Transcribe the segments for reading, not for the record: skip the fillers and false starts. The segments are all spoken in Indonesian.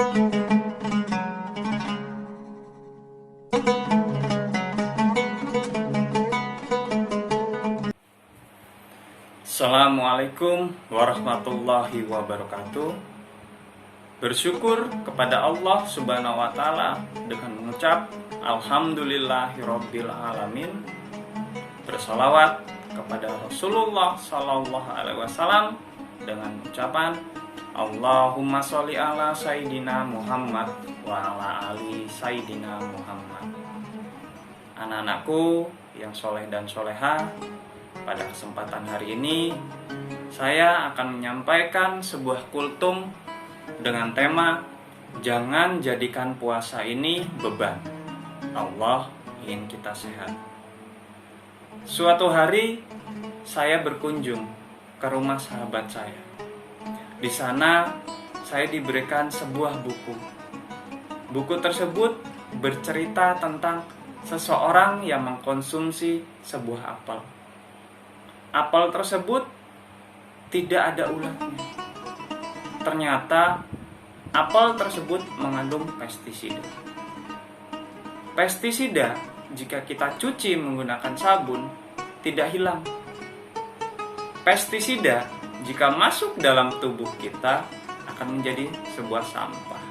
Assalamualaikum warahmatullahi wabarakatuh. Bersyukur kepada Allah Subhanahu wa Ta'ala dengan mengucap Alhamdulillahirabbil alamin. Bersalawat kepada Rasulullah Sallallahu Alaihi Wasallam dengan ucapan Allahumma sholli ala Sayyidina Muhammad wa ala ali Sayyidina Muhammad. Anak-anakku yang soleh dan soleha, pada kesempatan hari ini saya akan menyampaikan sebuah kultum dengan tema jangan jadikan puasa ini beban. Allah ingin kita sehat. Suatu hari saya berkunjung ke rumah sahabat saya. Di sana saya diberikan sebuah buku. Buku tersebut bercerita tentang seseorang yang mengkonsumsi sebuah apel. Apel tersebut tidak ada ulatnya. Ternyata apel tersebut mengandung pestisida. Pestisida jika kita cuci menggunakan sabun tidak hilang. Pestisida jika masuk dalam tubuh kita akan menjadi sebuah sampah.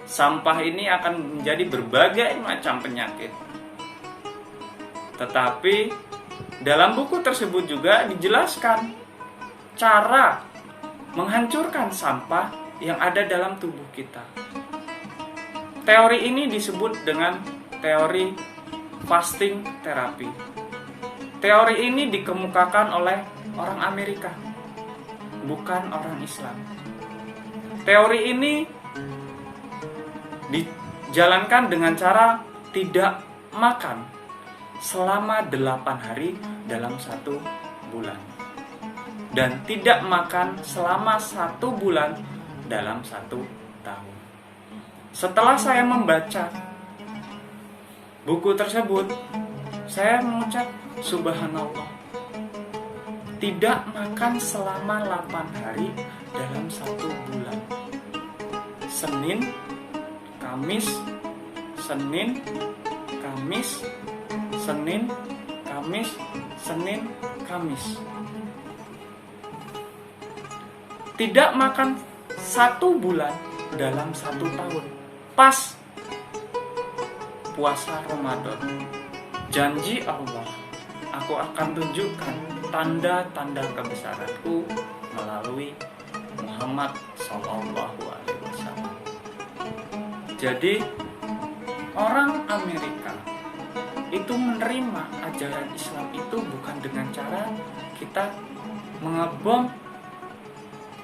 Sampah ini akan menjadi berbagai macam penyakit. Tetapi dalam buku tersebut juga dijelaskan cara menghancurkan sampah yang ada dalam tubuh kita. Teori ini disebut dengan teori fasting terapi. Teori ini dikemukakan oleh orang Amerika, bukan orang Islam. Teori ini dijalankan dengan cara tidak makan selama 8 hari dalam 1 bulan dan tidak makan selama 1 bulan dalam 1 tahun. Setelah saya membaca buku tersebut, saya mengucap subhanallah. Tidak makan selama 8 hari dalam 1 bulan. Senin, Kamis, Senin, Kamis, Senin, Kamis, Senin, Kamis. Tidak makan 1 bulan dalam 1 tahun. Pas puasa Ramadan. Janji Allah, aku akan tunjukkan tanda-tanda kebesaranku melalui Muhammad Sallallahu Alaihi Wasallam. Jadi orang Amerika itu menerima ajaran Islam itu bukan dengan cara kita mengebom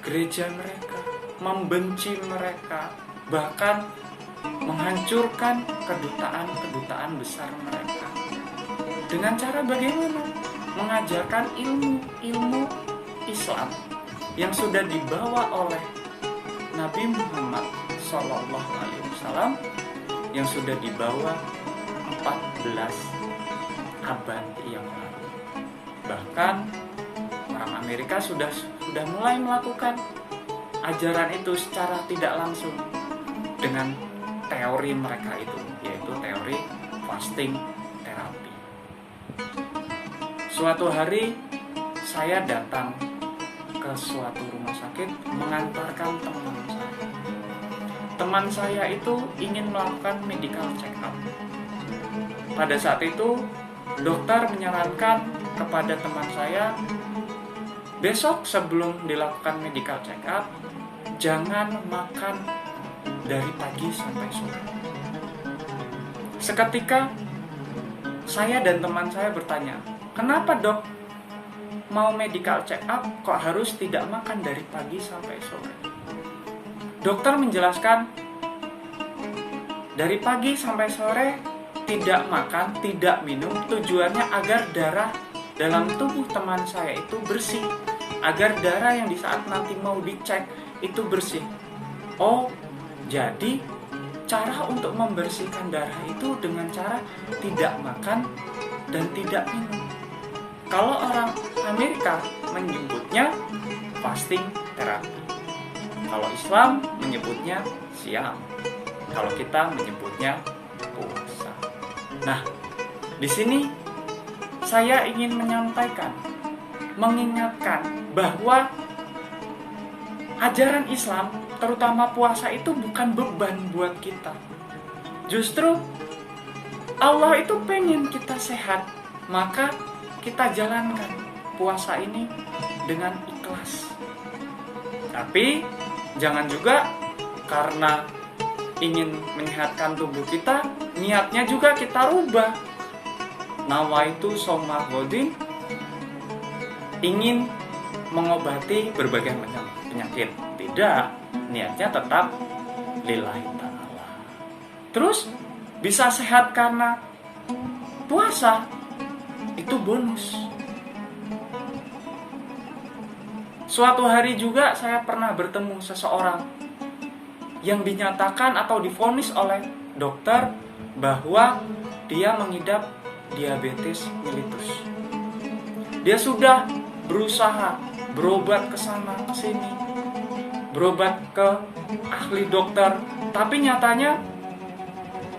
gereja mereka, membenci mereka, bahkan menghancurkan kedutaan besar mereka. Dengan cara bagaimana? Mengajarkan ilmu Islam yang sudah dibawa oleh Nabi Muhammad Sallallahu Alaihi Wasallam, yang sudah dibawa 14 abad yang lalu. Bahkan orang Amerika sudah mulai melakukan ajaran itu secara tidak langsung dengan teori mereka itu, yaitu teori fasting terapi. Suatu hari saya datang ke suatu rumah sakit mengantarkan teman saya. Teman saya itu ingin melakukan medical check up. Pada saat itu, dokter menyarankan kepada teman saya, besok sebelum dilakukan medical check up, jangan makan dari pagi sampai sore. Seketika, saya dan teman saya bertanya, kenapa dok, mau medical check up kok harus tidak makan dari pagi sampai sore? Dokter menjelaskan, dari pagi sampai sore tidak makan, tidak minum, tujuannya agar darah dalam tubuh teman saya itu bersih, agar darah yang di saat nanti mau dicek itu bersih. Oh, jadi cara untuk membersihkan darah itu dengan cara tidak makan dan tidak minum. Kalau orang Amerika menyebutnya fasting terapi. Kalau Islam menyebutnya siam, kalau kita menyebutnya puasa. Nah, di sini saya ingin menyampaikan, mengingatkan bahwa ajaran Islam, terutama puasa itu bukan beban buat kita. Justru Allah itu pengen kita sehat, maka kita jalankan puasa ini dengan ikhlas. Tapi jangan juga karena ingin menyehatkan tubuh kita, niatnya juga kita rubah. Nawaitu shoma ghadin, ingin mengobati berbagai macam penyakit. Tidak, niatnya tetap lillahi ta'ala. Terus bisa sehat karena puasa, itu bonus. Suatu hari juga saya pernah bertemu seseorang yang dinyatakan atau divonis oleh dokter bahwa dia mengidap diabetes mellitus. Dia sudah berusaha berobat ke sana ke sini, berobat ke ahli dokter, tapi nyatanya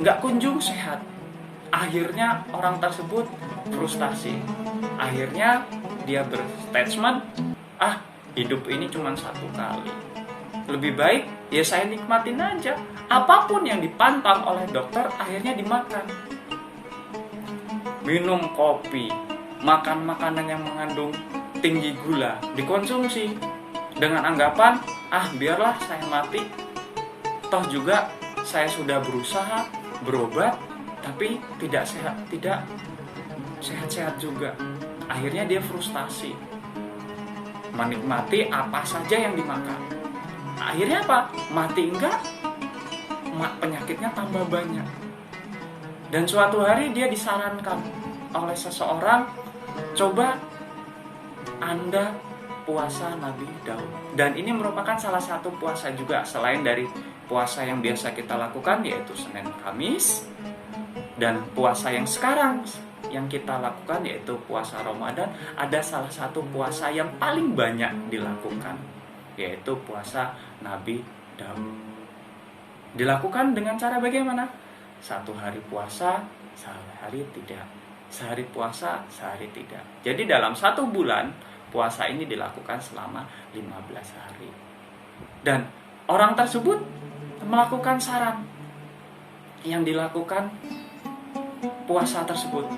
nggak kunjung sehat. Akhirnya orang tersebut frustasi. Akhirnya dia berstatement, hidup ini cuma satu kali. Lebih baik ya saya nikmatin aja. Apapun yang dipantang oleh dokter akhirnya dimakan. Minum kopi, makan makanan yang mengandung tinggi gula, dikonsumsi dengan anggapan, biarlah saya mati. Toh juga saya sudah berusaha berobat, tapi tidak sehat-sehat juga. Akhirnya dia frustasi, menikmati apa saja yang dimakan. Akhirnya apa? Mati enggak, penyakitnya tambah banyak. Dan suatu hari dia disarankan oleh seseorang, coba Anda puasa Nabi Daud. Dan ini merupakan salah satu puasa juga, selain dari puasa yang biasa kita lakukan, yaitu Senin Kamis. Dan puasa yang sekarang yang kita lakukan, yaitu puasa Ramadan, ada salah satu puasa yang paling banyak dilakukan, yaitu puasa Nabi Daud. Dilakukan dengan cara bagaimana? Satu hari puasa, sehari tidak. Sehari puasa, sehari tidak. Jadi dalam satu bulan, puasa ini dilakukan selama 15 hari. Dan orang tersebut melakukan saran yang dilakukan puasa tersebut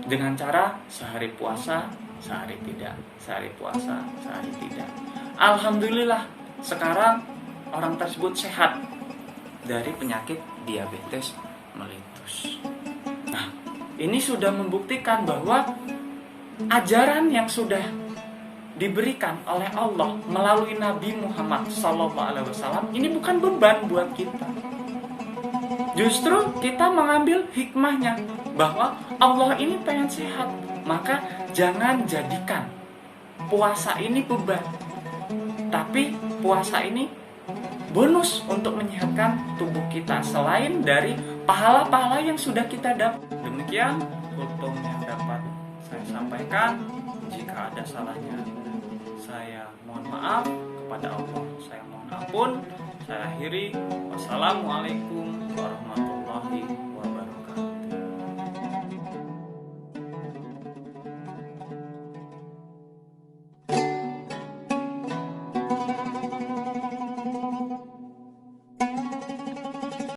dengan cara sehari puasa, sehari tidak. Sehari puasa, sehari tidak. Alhamdulillah, sekarang orang tersebut sehat dari penyakit diabetes mellitus. Nah, ini sudah membuktikan bahwa ajaran yang sudah diberikan oleh Allah melalui Nabi Muhammad SAW ini bukan beban buat kita. Justru kita mengambil hikmahnya bahwa Allah ini pengen sehat, maka jangan jadikan puasa ini beban, tapi puasa ini bonus untuk menyehatkan tubuh kita, selain dari pahala-pahala yang sudah kita dapat. Demikian kultum yang dapat saya sampaikan. Jika ada salahnya, saya mohon maaf kepada Allah, saya mohon ampun. Saya akhiri. Wassalamualaikum warahmatullahi wabarakatuh.